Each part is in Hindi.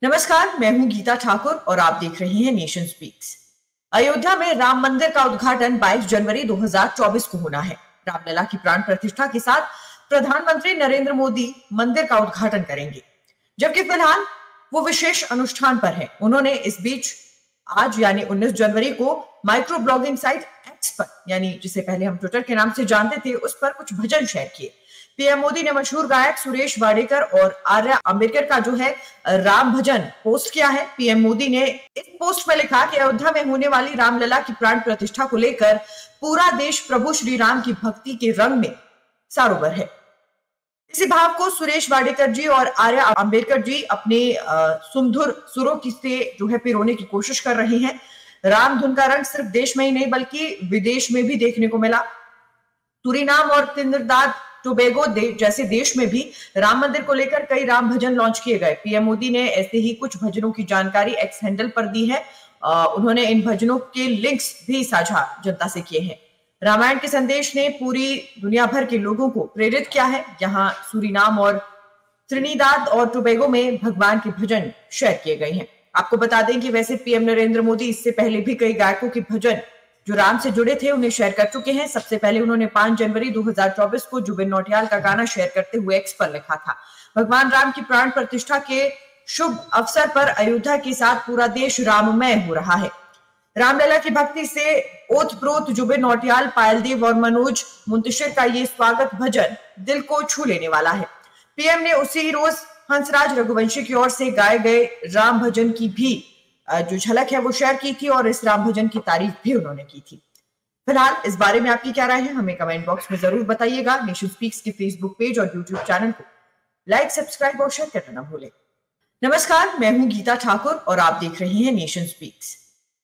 नमस्कार, मैं हूं गीता ठाकुर और आप देख रहे हैं नेशन स्पीक्स। अयोध्या में राम मंदिर का उद्घाटन 22 जनवरी 2024 को होना है। रामलला की प्राण प्रतिष्ठा के साथ प्रधानमंत्री नरेंद्र मोदी मंदिर का उद्घाटन करेंगे, जबकि फिलहाल वो विशेष अनुष्ठान पर है। उन्होंने इस बीच आज यानी 19 जनवरी को माइक्रो ब्लॉगिंग साइट एक्स पर, यानी जिसे पहले हम ट्विटर के नाम से जानते थे, उस पर कुछ भजन शेयर किए। पीएम मोदी ने मशहूर गायक सुरेश वाडेकर और आर्या अम्बेडकर का जो है राम भजन पोस्ट किया है। पीएम मोदी ने इस पोस्ट में लिखा कि अयोध्या में होने वाली रामलला की प्राण प्रतिष्ठा को लेकर पूरा देश प्रभु श्री राम की भक्ति के रंग में सरोवर है। इसी भाव को सुरेश वाडेकर जी और आर्या अम्बेडकर जी अपने सुमधुर सुरों की से जो है पिरोने की कोशिश कर रहे हैं। राम धुन का रंग सिर्फ देश में ही नहीं बल्कि विदेश में भी देखने को मिला। सूरीनाम और त्रिनिदाद टोबैगो जैसे देश में भी राम मंदिर को लेकर कई राम भजन लॉन्च किए गए। पीएम मोदी ने ऐसे ही कुछ भजनों की जानकारी एक्स हैंडल पर दी है। उन्होंने इन भजनों के लिंक्स भी साझा जनता से किए हैं। रामायण के संदेश ने पूरी दुनिया भर के लोगों को प्रेरित किया है। यहाँ सूरीनाम और त्रिनिदाद और टोबैगो में भगवान के भजन शेयर किए गए हैं। आपको बता दें कि वैसे पीएम नरेंद्र मोदी इससे पहले भी कई गायकों के भजन जो राम से जुड़े थे उन्हें शेयर कर चुके हैं। सबसे पहले उन्होंने 5 जनवरी 2024 को जुबिन नौटियाल का गाना शेयर करते हुए एक्स पर लिखा था, भगवान राम की प्राण प्रतिष्ठा के शुभ अवसर पर अयोध्या के साथ पूरा देश राममय हो रहा है। रामलला की भक्ति से ओतप्रोत जुबिन नौटियाल, पायलदेव और मनोज मुंतशिर का ये स्वागत भजन दिल को छू लेने वाला है। पीएम ने उसी रोज हंसराज रघुवंशी की ओर से गाए गए राम भजन की भी जो झलक है वो शेयर की थी और इस राम भजन की तारीफ भी उन्होंने की थी। फिलहाल इस बारे में आपकी क्या राय है, हमें कमेंट बॉक्स में जरूर बताइएगा। नेशन स्पीक्स के फेसबुक पेज और यूट्यूब चैनल को लाइक, सब्सक्राइब और शेयर करना ना भूलें। नमस्कार, मैं हूं गीता ठाकुर और आप देख रहे हैं नेशन स्पीक्स।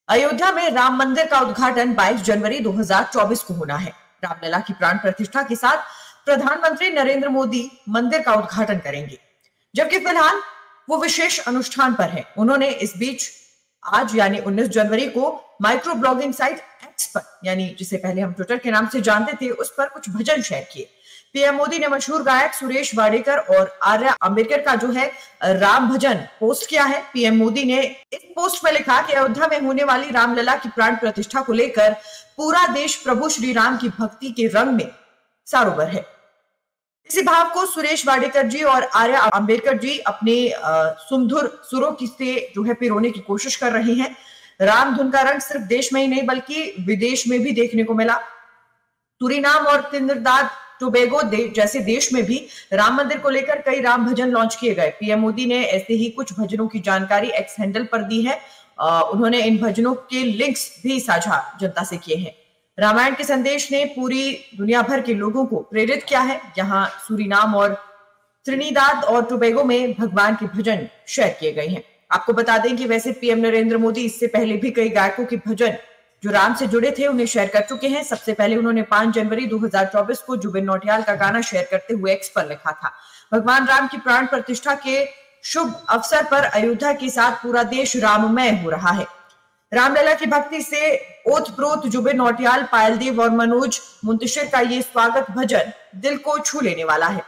अयोध्या में राम मंदिर का उद्घाटन 22 जनवरी 2024 को होना है। रामलला की प्राण प्रतिष्ठा के साथ प्रधानमंत्री नरेंद्र मोदी मंदिर का उद्घाटन करेंगे, जबकि फिलहाल वो विशेष अनुष्ठान पर है। उन्होंने इस बीच आज यानी 19 जनवरी को माइक्रो ब्लॉगिंग साइट एक्स पर, यानी जिसे पहले हम ट्विटर के नाम से जानते थे, उस पर कुछ भजन शेयर किए। पीएम मोदी ने मशहूर गायक सुरेश वाडेकर और आर्या अम्बेडकर का जो है राम भजन पोस्ट किया है। पीएम मोदी ने इस पोस्ट में लिखा कि अयोध्या में होने वाली रामलला की प्राण प्रतिष्ठा को लेकर पूरा देश प्रभु श्री राम की भक्ति के रंग में सरोवर है। इसी भाव को सुरेश वाडेकर जी और आर्या अम्बेडकर जी अपने सुमधुर सुरों की से जो है पिरोने की कोशिश कर रहे हैं। राम धुन का रंग सिर्फ देश में ही नहीं बल्कि विदेश में भी देखने को मिला। सूरीनाम और त्रिनिदाद टोबैगो जैसे देश में भी राम मंदिर को लेकर कई राम भजन लॉन्च किए गए। पीएम मोदी ने ऐसे ही कुछ भजनों की जानकारी एक्स हैंडल पर दी है। उन्होंने इन भजनों के लिंक्स भी साझा जनता से किए हैं। रामायण के संदेश ने पूरी दुनिया भर के लोगों को प्रेरित किया है। यहाँ सूरीनाम और त्रिनिदाद और टोबैगो में भगवान के भजन शेयर किए गए हैं। आपको बता दें कि वैसे पीएम नरेंद्र मोदी इससे पहले भी कई गायकों के भजन जो राम से जुड़े थे उन्हें शेयर कर चुके हैं। सबसे पहले उन्होंने 5 जनवरी 2024 को जुबिन नौटियाल का गाना शेयर करते हुए एक्स पर लिखा था, भगवान राम की प्राण प्रतिष्ठा के शुभ अवसर पर अयोध्या के साथ पूरा देश राममय हो रहा है। रामलला की भक्ति से ओतप्रोत जुबिन नौटियाल, पायलदेव और मनोज मुंतशिर का ये स्वागत भजन दिल को छू लेने वाला है।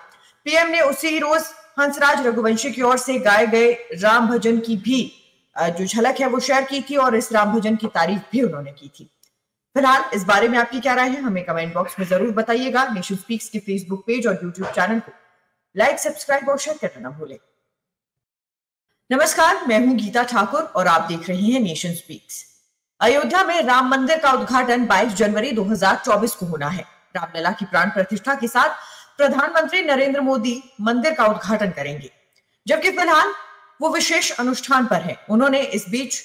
पीएम ने उसी रोज हंसराज रघुवंशी की ओर से गाए गए राम भजन की भी जो झलक है वो शेयर की थी और इस राम भजन की तारीफ भी उन्होंने की थी। फिलहाल इस बारे में आपकी क्या राय है, हमें कमेंट बॉक्स में जरूर बताइएगा। नेशन स्पीक्स के फेसबुक पेज और यूट्यूब चैनल को लाइक, सब्सक्राइब और शेयर करना ना भूलें। नमस्कार, मैं हूं गीता ठाकुर और आप देख रहे हैं नेशन स्पीक्स। अयोध्या में राम मंदिर का उद्घाटन 22 जनवरी 2024 को होना है। रामलला की प्राण प्रतिष्ठा के साथ प्रधानमंत्री नरेंद्र मोदी मंदिर का उद्घाटन करेंगे, जबकि फिलहाल वो विशेष अनुष्ठान पर है। उन्होंने इस बीच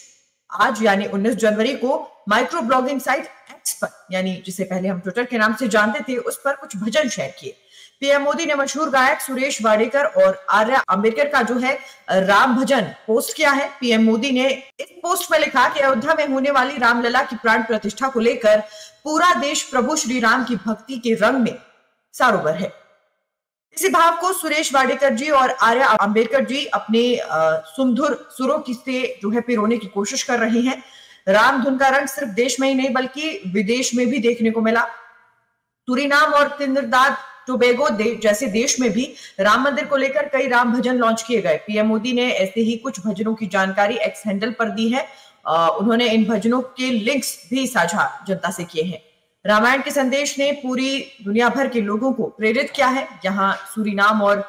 आज यानी 19 जनवरी को माइक्रो ब्लॉगिंग साइट एक्स पर, यानी जिसे पहले हम ट्विटर के नाम से जानते थे, उस पर कुछ भजन शेयर किए। पीएम मोदी ने मशहूर गायक सुरेश वाडेकर और आर्या अम्बेडकर का जो है राम भजन पोस्ट किया है। पीएम मोदी ने इस पोस्ट में लिखा कि अयोध्या में होने वाली रामलला की प्राण प्रतिष्ठा को लेकर पूरा देश प्रभु श्री राम की भक्ति के रंग में सरोवर है। इसी भाव को सुरेश वाडेकर जी और आर्या अम्बेडकर जी अपने सुमधुर सुरों की से जो है पिरोने की कोशिश कर रहे हैं। राम धुन का रंग सिर्फ देश में ही नहीं बल्कि विदेश में भी देखने को मिला। सूरीनाम और त्रिनिदाद टोबैगो जैसे देश में भी राम मंदिर को लेकर कई राम भजन लॉन्च किए गए। पीएम मोदी ने ऐसे ही कुछ भजनों की जानकारी एक्स हैंडल पर दी है। उन्होंने इन भजनों के लिंक्स भी साझा जनता से किए हैं। रामायण के संदेश ने पूरी दुनिया भर के लोगों को प्रेरित किया है। यहाँ सूरीनाम और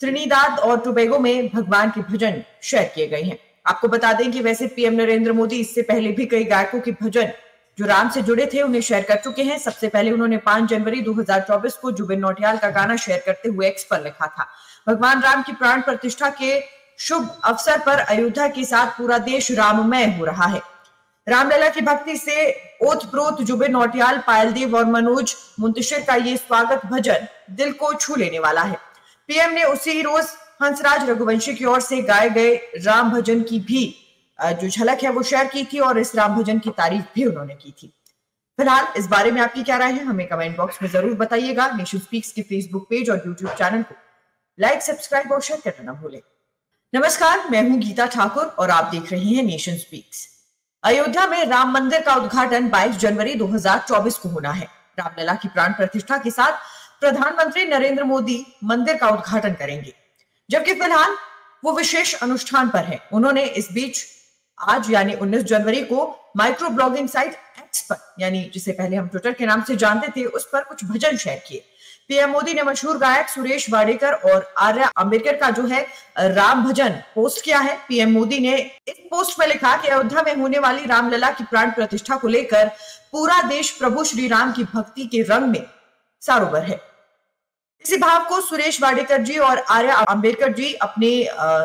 त्रिनिदाद और टोबैगो में भगवान के भजन शेयर किए गए हैं। आपको बता दें कि वैसे पीएम नरेंद्र मोदी इससे पहले भी कई गायकों के भजन जो राम से जुड़े थे उन्हें शेयर कर चुके हैं। सबसे पहले उन्होंने 5 जनवरी 2024 को जुबिन नौटियाल का गाना शेयर करते हुए एक्स पर लिखा था, भगवान राम की प्राण प्रतिष्ठा के शुभ अवसर पर अयोध्या के साथ पूरा देश राममय हो रहा है। रामलला की भक्ति से ओतप्रोत जुबिन नौटियाल, पायलदेव और मनोज मुंतशिर का ये स्वागत भजन दिल को छू लेने वाला है। पीएम ने उसी रोज हंसराज रघुवंशी की ओर से गाए गए राम भजन की भी जो झलक है वो शेयर की थी और इस राम भजन की तारीफ भी उन्होंने की थी। फिलहाल इस बारे में आपकी क्या राय है, हमें कमेंट बॉक्स में जरूर बताइएगा। नेशन स्पीक्स के फेसबुक पेज और यूट्यूब चैनल को लाइक, सब्सक्राइब और शेयर करना ना भूलें। नमस्कार, मैं हूं गीता ठाकुर और आप देख रहे हैं नेशन स्पीक्स। अयोध्या में राम मंदिर का उद्घाटन 22 जनवरी 2024 को होना है। रामलला की प्राण प्रतिष्ठा के साथ प्रधानमंत्री नरेंद्र मोदी मंदिर का उद्घाटन करेंगे, जबकि फिलहाल वो विशेष अनुष्ठान पर है। उन्होंने इस बीच आज यानी 19 जनवरी को माइक्रो ब्लॉगिंग साइट एक्स पर, यानी जिसे पहले हम ट्विटर के नाम से जानते थे, उस पर कुछ भजन शेयर किए। पीएम मोदी ने मशहूर गायक सुरेश वाडेकर और आर्या अम्बेडकर का जो है राम भजन पोस्ट किया है। पीएम मोदी ने इस पोस्ट में लिखा कि अयोध्या में होने वाली रामलला की प्राण प्रतिष्ठा को लेकर पूरा देश प्रभु श्री राम की भक्ति के रंग में सरोवर है। इसी भाव को सुरेश वाडेकर जी और आर्या अम्बेडकर जी अपने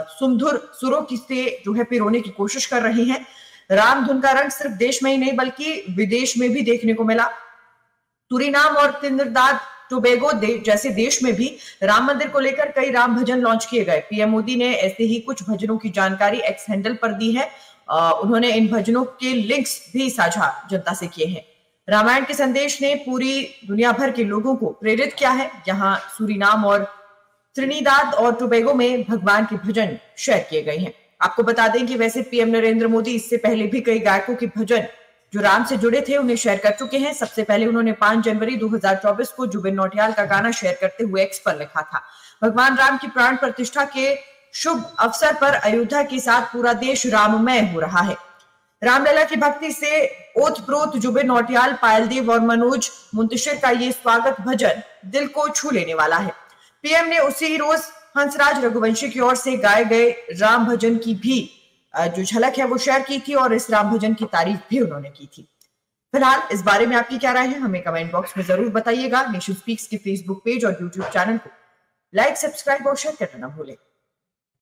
सुमधुर सुरों की से जो है पिरोने की कोशिश कर रहे हैं। राम धुन का रंग सिर्फ देश में ही नहीं बल्कि विदेश में भी देखने को मिला। सूरीनाम और त्रिनिदाद टोबैगो जैसे देश में भी राम मंदिर को लेकर कई राम भजन लॉन्च किए गए। पीएम मोदी ने ऐसे ही कुछ भजनों की जानकारी एक्स हैंडल पर दी है। उन्होंने इन भजनों के लिंक्स भी साझा जनता से किए हैं। रामायण के संदेश ने पूरी दुनिया भर के लोगों को प्रेरित किया है। यहाँ सूरीनाम और त्रिनिदाद और टोबैगो में भगवान के भजन शेयर किए गए हैं। आपको बता दें कि वैसे पीएम नरेंद्र मोदी इससे पहले भी कई गायकों के भजन जो राम से जुड़े थे उन्हें शेयर कर चुके हैं। सबसे पहले उन्होंने 5 जनवरी 2024 को जुबिन नौटियाल का गाना शेयर करते हुए एक्स पर लिखा था, भगवान राम की प्राण प्रतिष्ठा के शुभ अवसर पर अयोध्या के साथ पूरा देश राममय हो रहा है। रामलला की भक्ति से ओतप्रोत जुबिन नौटियाल, पायलदेव और मनोज मुंतशिर का ये स्वागत भजन दिल को छू लेने वाला है। पीएम ने उसी रोज हंसराज रघुवंशी की ओर से गाए गए राम भजन की भी जो झलक है वो शेयर की थी और इस राम भजन की तारीफ भी उन्होंने की थी। फिलहाल इस बारे में आपकी क्या राय है, हमें कमेंट बॉक्स में जरूर बताइएगा। नेशन स्पीक्स के फेसबुक पेज और यूट्यूब चैनल को लाइक, सब्सक्राइब और शेयर करना ना भूलें।